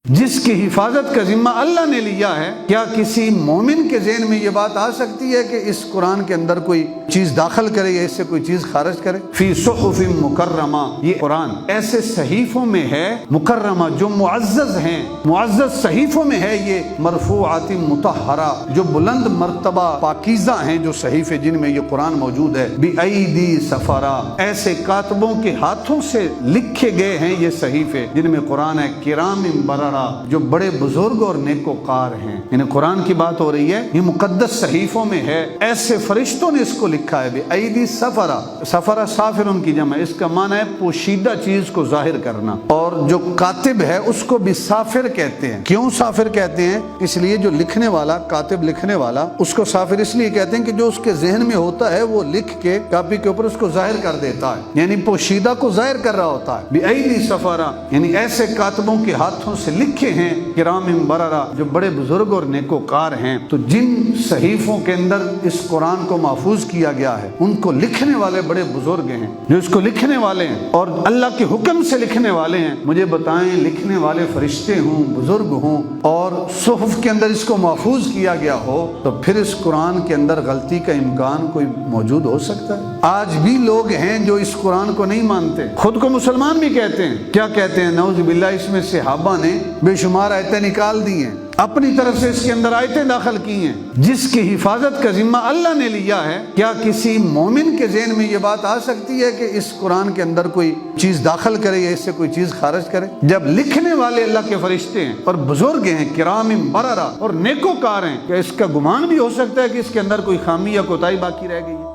جس کی حفاظت کا ذمہ اللہ نے لیا ہے، کیا کسی مومن کے ذہن میں یہ بات آ سکتی ہے کہ اس قرآن کے اندر کوئی چیز داخل کرے یا اس سے کوئی چیز خارج کرے؟ فی صحف مکرمہ، یہ قرآن ایسے صحیفوں میں ہے مکرمہ جو معزز ہیں، معزز صحیفوں میں ہے، یہ مرفوعات مطہرہ جو بلند مرتبہ پاکیزہ ہیں، جو صحیفے جن میں یہ قرآن موجود ہے، بِأَيْدِي سَفَرَا، ایسے کاتبوں کے ہاتھوں سے لکھے گئے ہیں یہ صحیفے جن میں قرآن ہے، کرام بررہ، جو بڑے بزرگ اور نیکوکار ہیں۔ یعنی قرآن کی بات ہو رہی ہے، یہ مقدس صحیفوں میں ہے، ایسے فرشتوں نے اس کو لکھا ہے۔ بِأَيْدِي سَفَرَا، سفرہ سافرن کی جمع، اس کا معنی ہے پوشیدہ چیز کو ظاہر کرنا، اور جو کاتب ہے اس کو بھی سافر کہتے ہیں۔ کیوں سافر کہتے ہیں؟ اس لیے جو لکھنے والا، کاتب لکھنے والا، اس کو سافر اس لیے کہتے ہیں کہ جو اس کے ذہن میں ہوتا ہے وہ لکھ کے کاپی کے اوپر اس کو ظاہر کر دیتا ہے، یعنی پوشیدہ کو ظاہر کر رہا ہوتا ہے۔ بِأَيْدِي سَفَرَا، یعنی ایسے کاتبوں کے ہاتھوں سے لکھے ہیں، کرام بررہ، جو بڑے بزرگ اور نیکوکار ہیں۔ تو جن صحیفوں کے اندر اس قرآن کو محفوظ کیا گیا ہے، ان کو لکھنے والے بڑے بزرگ ہیں، جو اس کو لکھنے والے ہیں اور اللہ کے حکم سے لکھنے والے ہیں۔ مجھے بتائیں، لکھنے والے فرشتے ہوں، بزرگ ہوں، اور صحف کے اندر اس کو محفوظ کیا گیا ہو، تو پھر اس قرآن کے اندر غلطی کا امکان کوئی موجود ہو سکتا ہے؟ آج بھی لوگ ہیں جو اس قرآن کو نہیں مانتے، خود کو مسلمان بھی کہتے ہیں۔ کیا کہتے ہیں؟ نعوذ باللہ، اس میں صحابہ نے بے شمار آیتیں نکال دی ہیں، اپنی طرف سے اس کے اندر آیتیں داخل کی ہیں۔ جس کی حفاظت کا ذمہ اللہ نے لیا ہے، کیا کسی مومن کے ذہن میں یہ بات آ سکتی ہے کہ اس قرآن کے اندر کوئی چیز داخل کرے یا اس سے کوئی چیز خارج کرے؟ جب لکھنے والے اللہ کے فرشتے ہیں اور بزرگ ہیں، کرام بررہ اور نیکوکار ہیں، کیا اس کا گمان بھی ہو سکتا ہے کہ اس کے اندر کوئی خامی یا کوتاہی باقی رہ گئی ہے؟